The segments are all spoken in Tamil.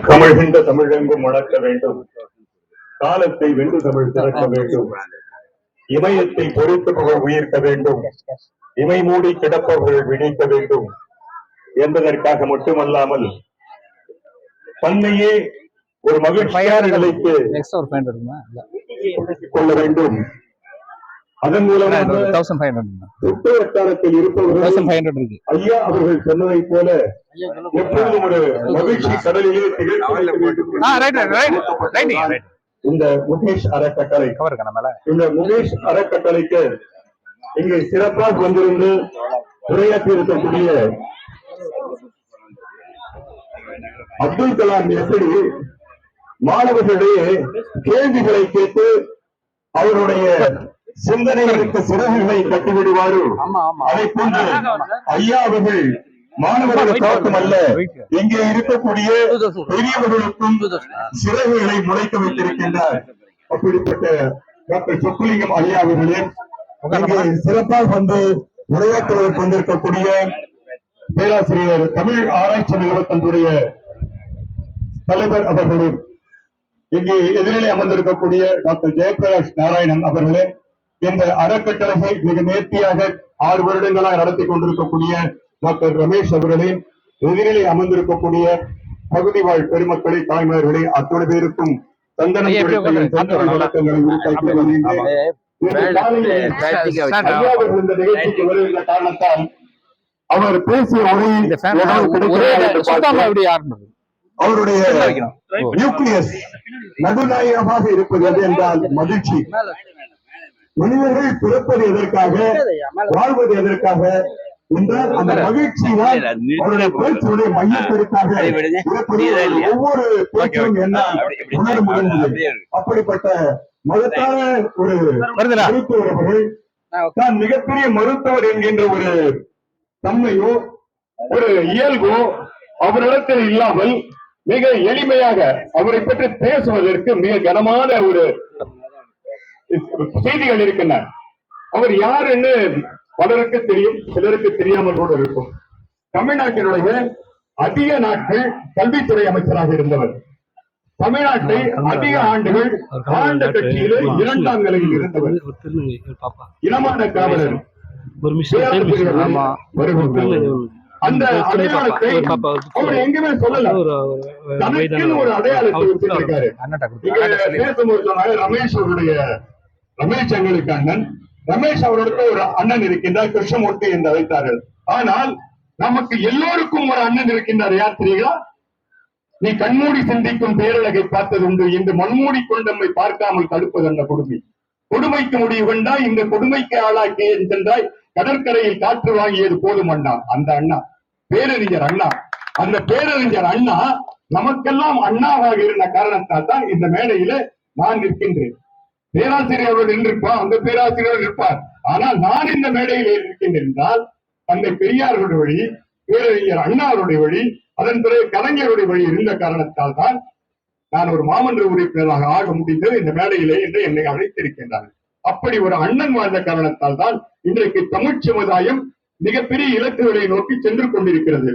தமிழ்கின்ற தமிழெங்கும் வளர்க்க வேண்டும், காலத்தை வென்று தமிழ் திறக்க வேண்டும், இமயத்தை பொறுத்து புகழ் உயிர்க்க வேண்டும், இமை மூடி கிடப்பவர்கள் விழிக்க வேண்டும் என்பதற்காக மட்டுமல்லாமல் தன்னையே ஒரு மகிழ்ச்சியான நிலைக்கு கொள்ள வேண்டும். அதன் மூலமாக சுற்று வட்டாரத்தில் இருப்பவர்கள் ஐயா அவர்கள் சொன்னதை போல எப்பொழுதும் ஒரு மகிழ்ச்சி கடலிலே இந்த முகேஷ் அறக்கட்டளை இந்த முகேஷ் அறக்கட்டளைக்கு இங்கே சிறப்பாக வந்திருந்து உரையாற்றி இருக்கக்கூடிய அப்துல் கலாம் எப்படி மாணவர்களிடையே கேள்விகளை கேட்டு அவருடைய சிந்தனைகளுக்கு சிறகுகளை கட்டிவிடுவாரு. அதை போன்று ஐயா அவர்கள் மாணவர்களுக்கு மட்டுமல்ல இங்கே இருக்கக்கூடிய பெரியவர்களுக்கும் சிறகுகளை முளைக்க வைத்திருக்கின்றார். அப்படிப்பட்ட டாக்டர் சொக்கலிங்கம் ஐயா அவர்களே இங்கே சிறப்பாக வந்து உரையாற்றுவதற்கு வந்திருக்கக்கூடிய பேராசிரியர் தமிழ் ஆராய்ச்சி நிறுவனத்தினுடைய தலைவர் அவர்களும் இங்கே எதிரிலே அமர்ந்திருக்கக்கூடிய டாக்டர் ஜெயபிரகாஷ் நாராயணன் அவர்களே இந்த அறக்கட்டளையை மிக நேர்த்தியாக 6 வருடங்களாக நடத்தி கொண்டிருக்கக்கூடிய டாக்டர் ரமேஷ் அவர்களே எதிரிலே அமர்ந்திருக்கக்கூடிய பகுதி வாழ் பெருமக்களை தாய்மார்களே அத்தனை பேருக்கும் வணக்கங்களை இந்த நிகழ்ச்சிக்கு வருகின்ற காரணத்தால் அவர் பேசிய அவருடைய நியூக்ளியஸ் நடுநாயகமாக இருப்பது எது என்றால் மகிழ்ச்சி. மனிதர்கள் பிறப்பது எதற்காக, வாழ்வது எதற்காக என்றால் அந்த மகிழ்ச்சி தான் அவருடைய பேச்சுடைய மையத்திற்காக ஒவ்வொரு பேச்சும் என்ன உணர முடிந்தது. அப்படிப்பட்ட மகத்தான ஒரு மருத்துவர்கள் தான் மிகப்பெரிய மருத்துவர் என்கின்ற ஒரு தன்மையோ ஒரு இயல்போ அவரிடத்தில் இல்லாமல் மிக எளிமையாக அவரை பற்றி பேசுவதற்கு மிக கனமான ஒரு செய்திகள் இருக்கின்றன. அவர் யார் என்று பலருக்கு தெரியும், சிலருக்கு தெரியாமல் கூட இருக்கும். தமிழ்நாட்டினுடைய அதிக நாட்கள் கல்வித்துறை அமைச்சராக இருந்தவர். தமிழ்நாட்டை அதிக ஆண்டுகள் ஆண்ட கட்சியிலே 2ஆம் நிலையில் இருந்தவர். இனமான காவலர் அந்த அடையாளத்தை அவர் எங்குமே சொல்லல. தனக்குன்னு ஒரு அடையாளத்தை வச்சிருக்காரு. பேசும்போது சொன்னாங்க ரமேஷ் எங்களுக்கு அண்ணன். ரமேஷ் அவர்களுக்கு ஒரு அண்ணன் இருக்கின்றார், கிருஷ்ணமூர்த்தி என்று அழைத்தார்கள். ஆனால் நமக்கு எல்லோருக்கும் ஒரு அண்ணன் இருக்கின்றார். யார் தெரியுங்களா? நீ கண்மூடி சிந்திக்கும் பேரழகை பார்த்தது உண்டு, இன்று மண்மூடி கொண்டம்மை பார்க்காமல் தடுப்பது அந்த கொடுமை. கொடுமைக்கு முடிவு கொண்டா இந்த கொடுமைக்கு ஆளாக்கி சென்றாய், கடற்கரையில் காற்று வாங்கியது போதும் அண்ணா. அந்த அண்ணா பேரறிஞர் அண்ணா. அந்த பேரறிஞர் அண்ணா நமக்கெல்லாம் அண்ணாவாக இருந்த காரணத்தால் தான் இந்த மேடையில நான் நிற்கின்றேன். பேராசிரியர் அவர்கள் நின்றிருப்பார், அந்த பேராசிரியர் இருப்பார். ஆனால் நான் இந்த மேடையில் இருக்கின்றேன் என்றால் அந்த பெரியாருடைய வழி, பேரறிஞர் அண்ணாவுடைய வழி, அதன் பிறகு கலைஞருடைய வழி இருந்த காரணத்தால் தான் நான் ஒரு மாமன்ற உறுப்பினராக ஆக முடிந்தது இந்த மேடையிலே என்று என்னை அழைத்திருக்கின்றார்கள். அப்படி ஒரு அண்ணன் வாழ்ந்த காரணத்தால் தான் இன்றைக்கு தமிழ் சமுதாயம் மிகப்பெரிய இலக்குகளை நோக்கி சென்று கொண்டிருக்கிறது.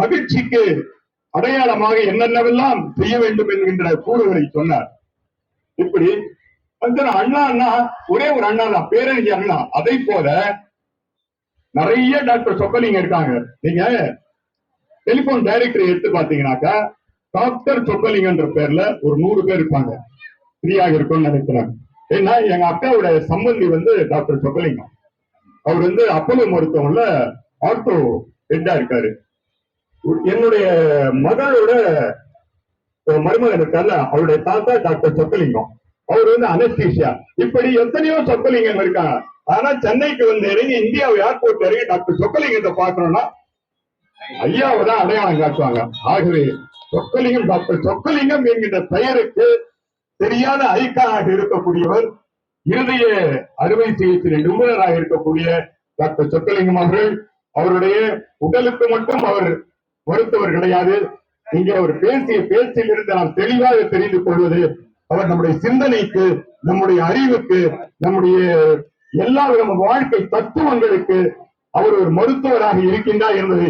மகிழ்ச்சிக்கு அடையாளமாக என்னென்னவெல்லாம் செய்ய வேண்டும் என்கின்ற கூறுகளை சொன்னார். இப்படி அண்ணா அண்ணா ஒரே ஒரு அண்ணா தான், பேரறிஞர் அண்ணா. அதை போல நிறைய டாக்டர் சொக்கலிங்க இருக்காங்க. நீங்க டெலிபோன் டைரக்டரி எடுத்து பாத்தீங்கன்னாக்கா டாக்டர் சொக்கலிங்கன்ற பேர்ல ஒரு 100 பேர் இருப்பாங்க. ஃப்ரீயாக இருக்கும்னு நினைக்கிறாங்க. ஏன்னா எங்க அக்காவோட சம்பந்தி டாக்டர் சொக்கலிங்கம். அவர் அப்போலோ மருத்துவம்ல ஆர்த்தோ ஹெட்டா இருக்காரு. என்னுடைய மகளோட மருமகன் இருக்கார்ல, அவருடைய தாத்தா டாக்டர் சொக்கலிங்கம். அவர் அனஸ்தீசியா. இப்படி எத்தனையோ சொக்கலிங்கம் இருக்காங்க. ஆனா சென்னைக்கு இறங்கி இந்தியாவை ஏர்போர்ட் இறங்கி டாக்டர் சொக்கலிங்கத்தை பார்க்கணும்னா ஐயாவை தான் அடையாளம் காட்டுவாங்க. ஆகவே சொக்கலிங்கம், டாக்டர் சொக்கலிங்கம் என்கின்ற பெயருக்கு தெரியாத ஐக்கானாக இருக்கக்கூடியவர், இருதய அறுவை சிகிச்சை நிபுணராக இருக்கக்கூடிய டாக்டர் சொக்கலிங்கம் அவர்கள். அவருடைய உடலுக்கு மட்டும் அவர் மருத்துவர் கிடையாது. இங்கே அவர் பேசிய பேச்சில் இருந்து நாம் தெளிவாக தெரிந்து கொள்வது, அவர் நம்முடைய சிந்தனைக்கு, நம்முடைய அறிவுக்கு, நம்முடைய எல்லா வாழ்க்கை தத்துவங்களுக்கு அவர் ஒரு மருத்துவராக இருக்கின்றார் என்பதை